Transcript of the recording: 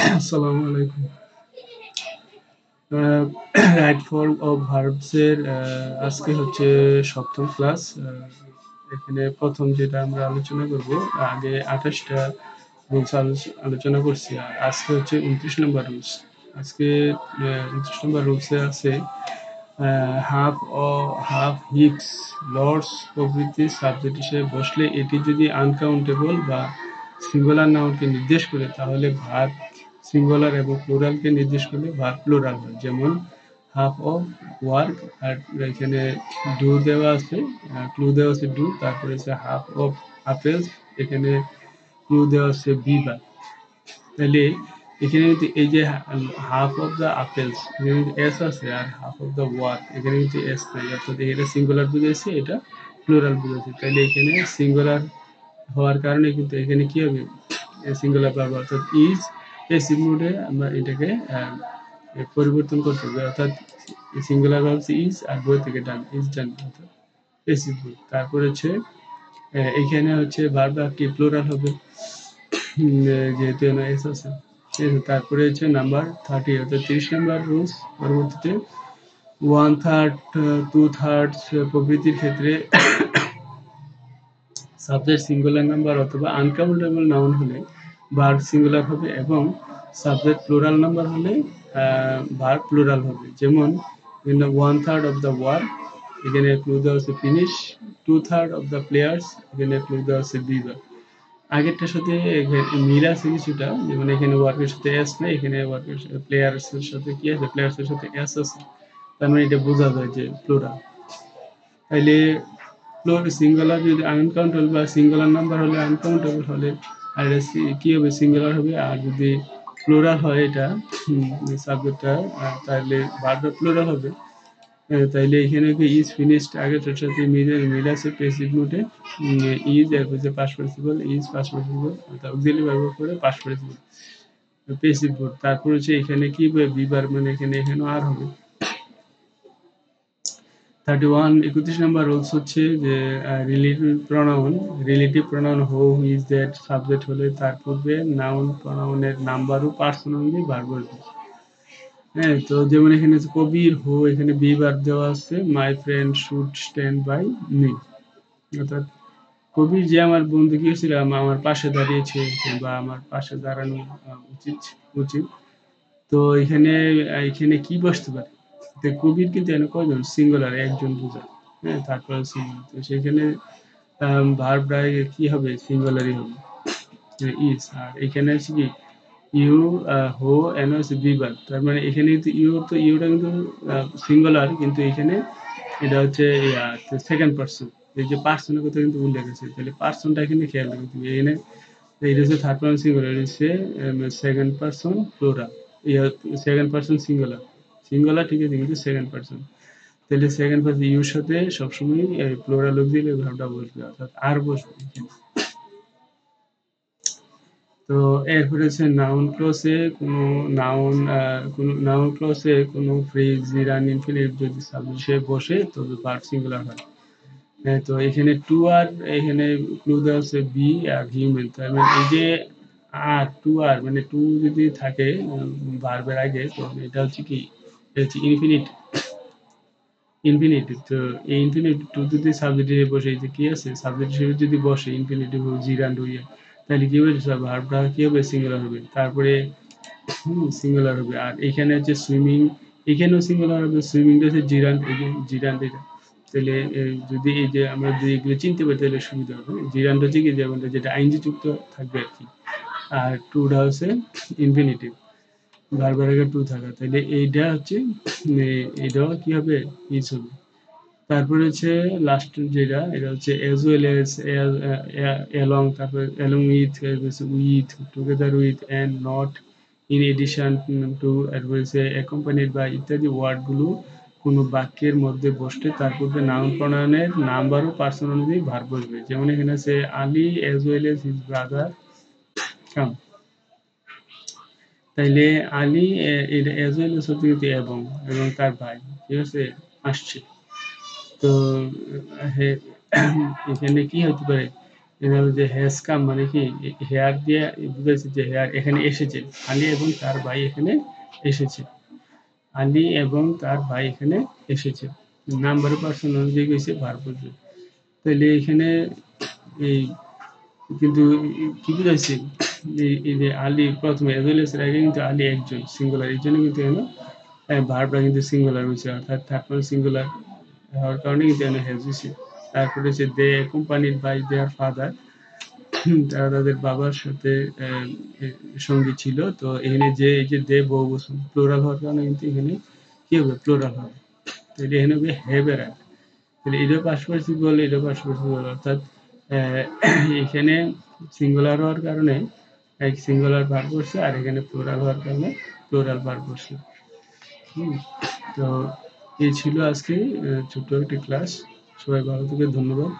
আসসালামু আলাইকুম। আ right form of verbs এর আজকে হচ্ছে ৭ম ক্লাস। এখানে ১ম যেটা আমরা আলোচনা করব, আগে ২৮ টা রুলস আলোচনা করছি। আর আজকে হচ্ছে ২৯ নম্বর রুলস। আজকে ২৯ নম্বর রুলসে আছে আ হাফ হাফ, হিপস, লর্ডস প্রভৃতি সাবজেক্ট হিসেবে বসলে এটি যদি আনকাউন্টেবল বা সিঙ্গুলার নাউনকে নির্দেশ করে তাহলে ভার্ব সিঙ্গুলার এবং প্লুরালকে নির্দেশ করলে ভার্ব প্লুরাল হয়। যেমন হাফ অফ ওয়ার্ক, আর এখানে ডু দেওয়া আছে, ক্লু দেওয়া আছে ডু, তারপরে হচ্ছে হাফ অফ আপেলস, এখানে ক্লু দেওয়া আছে বিবা। তাহলে এখানে কিন্তু এই যে হাফ অফ দ্য আপেলস এখানে কিন্তু এস আছে, আর হাফ অফ দ্য ওয়ার্ক এখানে কিন্তু এস নাই, অর্থাৎ এটা সিঙ্গুলার বুঝাইছে, এটা প্লুরাল বুঝাইছে। তাহলে এখানে সিঙ্গুলার হওয়ার কারণে কিন্তু এখানে কি হবে, সিঙ্গুলার পাবো, অর্থাৎ ইজ পেসিভ মোডে আমরা এটাকে পরিবর্তন করতে হবে, অর্থাৎ সিঙ্গুলার ভার্ব ইজ আর বই থেকে ডান, ইজ ডান, অর্থাৎ পেসিভ মোড। তারপর হচ্ছে এখানে হচ্ছে ভার্ব কি প্লুরাল হবে, যেহেতু এস আছে। ঠিক আছে, তারপরে হচ্ছে নাম্বার 30 অর্থাৎ 30 নাম্বার রুলস পরবর্তীতে 1/3, 2/3 প্রভৃতির ক্ষেত্রে সাবজেক্ট সিঙ্গুলার নাম্বার অথবা আনকাউন্টেবল নাউন হলে ভার্ব সিঙ্গুলার হবে এবং সাবজেক্ট প্লুরাল নাম্বার হলে ভার্ব প্লুরাল হবে। যেমন in the 1/3 of the work এখানে ক্লু দেওয়া আছে ফিনিশ, 2/3 of the players এখানে ক্লু দেওয়া আছে বিভার। আগেরটার সাথে মিল আছে কিছুটা, যেমন এখানে ওয়ার্কের সাথে এস নেই, এখানে ওয়ার্কের প্লেয়ার্স এর সাথে কি আছে, প্লেয়ার্স এর সাথে এস আছে, তার মানে এটা বোঝা যায় যে প্লুরাল। তাইলে সিঙ্গুলার যদি আনকাউন্টেবল বা সিঙ্গুলার নাম্বার হলে আনকাউন্টেবল হলে আর কি হবে, সিঙ্গুলার হবে। আর যদি প্লুরাল হয় এটা সাবজেক্টটা, তাহলে ভার্বটা প্লুরাল হবে। তাইলে এখানে কি ইজ ফিনিশড আগেরটার সাথে মিল আছে পেসিভ মোডে, ইজ এরপর যে past participle, is past participle অর্থাৎ অক্সিলিয়ারি ভার্ব করে পাস্ট পার্টিসিপল পেসিভ মোড। তারপর হচ্ছে এখানে কি হবে, বিবার মানে এখানেও আর হবে। 31 নাম্বার রুলস হচ্ছে যে রিলেটিভ প্রোনাউন হো, ইজ, দ্যাট সাবজেক্ট হলে তার পূর্বে নাউন প্রোনাউনের নাম্বার ও পার্সন অনুযায়ী ভার্ব বসবে। হ্যাঁ, তো যেমন এখানে কবির হো, এখানে বি ভার্ব দেওয়া আছে, my friend should stand by me, অর্থাৎ কবির যে আমার বন্ধু কি ছিল, আমার পাশে দাঁড়িয়েছে বা আমার পাশে দাঁড়ানো উচিত উচিত। তো এখানে এখানে কি বসতে পারে, কবির কিন্তু এখানে কয়জন, সিঙ্গুলার একজন বোঝায়। হ্যাঁ, তারপরে সিঙ্গুলার, তো সেখানে ভার্বটা কি হবে, সিঙ্গুলারই হবে, ইজ। আর এখানে হচ্ছে কি ইউ, হো, এন হচ্ছে বিভাগ, তার মানে এখানে কিন্তু ইউটা কিন্তু সিঙ্গুলার, কিন্তু এখানে এটা হচ্ছে সেকেন্ড পার্সন, এই যে পার্সনের কথা কিন্তু উল্লেখ আছে, তাহলে পার্সনটা এখানে খেয়াল রাখতে হবে। এখানে এটা হচ্ছে থার্ড পার্সন সিঙ্গুলার, এটা হচ্ছে second person plural, second person singular, singular ঠিক আছে, কিন্তু সেকেন্ড পার্সন। তাহলে সেকেন্ড পার্সন ইউর সাথে সবসময় প্লুরাল অক্সিলিয়ারি ভার্বটা বসবে, অর্থাৎ আর বসবে এখানে। তো এরপরে হচ্ছে নাউন ক্লজে নাউন ক্লজে কোনো ফ্রেজ, জিরান, ইনফিনিটিভ যদি সাবজেক্ট হিসেবে বসে তবে ভার্ব সিঙ্গুলার হয়। তো এখানে টু আর এখানে ক্লু দেওয়া আছে বি আর হিউম্যান, তার মানে এই যে আর টু আর মানে টু যদি থাকে ভার্বের আগে, তো এটা হচ্ছে কি, এটা হচ্ছে ইনফিনিটিভ। তো এই ইনফিনিটিভ টু যদি সাবজেক্ট হিসেবে বসে, এই যে কি আছে সাবজেক্ট হিসেবে যদি বসে ইনফিনিটিভ জিরান ডুইয়া, তাহলে কি হবে, ভার্বটা কি হবে, সিঙ্গুলার হবে। তারপরে সিঙ্গুলার হবে। আর এখানে হচ্ছে সুইমিং, এখানেও সিঙ্গুলার হবে, সুইমিংটা হচ্ছে জিরান, এই যে জিরান এটা। তাহলে যদি এই যে আমরা যদি এগুলো চিনতে পারি তাহলে সুবিধা হবে। জিরানটা হচ্ছে কি, যেমন যেটা আইনজি যুক্ত থাকবে আর কি, আর টুটা হচ্ছে ইনফিনিটিভ, ভার্বের আগে টু থাকা, তাহলে এইটা হচ্ছে এইটাও কি হবে, ইজ হবে। তারপরে হচ্ছে লাস্ট যেটা, এটা হচ্ছে as well as, along, তারপরে along with, with, together with, and not, in addition to, এরপর হচ্ছে accompanied by ইত্যাদি ওয়ার্ডগুলো কোনো বাক্যের মধ্যে বসলে তার পূর্বে নাউন প্রোনাউনের নাম্বার ও পার্সন অনুযায়ী ভার্ব বসবে। যেমন এখানে আছে Ali as well as his brother come, তাইলে আলী এটা as well as হচ্ছে কিন্তু এবং তার ভাই, ঠিক আছে, আসছে। তো এখানে কি হতে পারে, এখানে যে হ্যাজ কাম মানে কি হেয়ার দিয়ে বুঝাইছে যে হেয়ার এখানে এসেছে। আলী এবং তার ভাই এখানে এসেছে। আলী এবং তার ভাই এখানে এসেছে। নাম্বার পার্সন অনুযায়ী কইছে ভার্ব বসবে। তাহলে এখানে এই কিন্তু কি বুঝাইছে এই যে আলী প্রথমে এজলিয়াসের আগে কিন্তু আলী একজন সিঙ্গুলার, এই জন্য কিন্তু এখানে ভার্বটা কিন্তু সিঙ্গুলার হয়েছে, অর্থাৎ থার্ড পারসন সিঙ্গুলার হওয়ার কারণে কিন্তু এখানে হ্যাজ হয়েছে। তারপরে হচ্ছে দে কোম্পানির বাই দেয়ার ফাদার, তারা তাদের বাবার সাথে সঙ্গী ছিল। তো এখানে যে এই যে দে বহু বচন প্লুরাল হওয়ার কারণে কিন্তু এখানে কি হবে প্লুরাল হবে। তাহলে এখানে হবে হ্যাভ এর আগে। তাহলে এটাও পাশাপাশি বলে এটাও পাশাপাশি বলে, অর্থাৎ এখানে সিঙ্গুলার হওয়ার কারণে এক সিঙ্গুলার ভার্ব বসছে, আর এখানে প্লুরাল হওয়ার কারণে প্লুরাল ভার্ব বসছে। তো এই ছিল আজকে ছোট্ট একটি ক্লাস। সবাই ভালো থেকে ধন্যবাদ।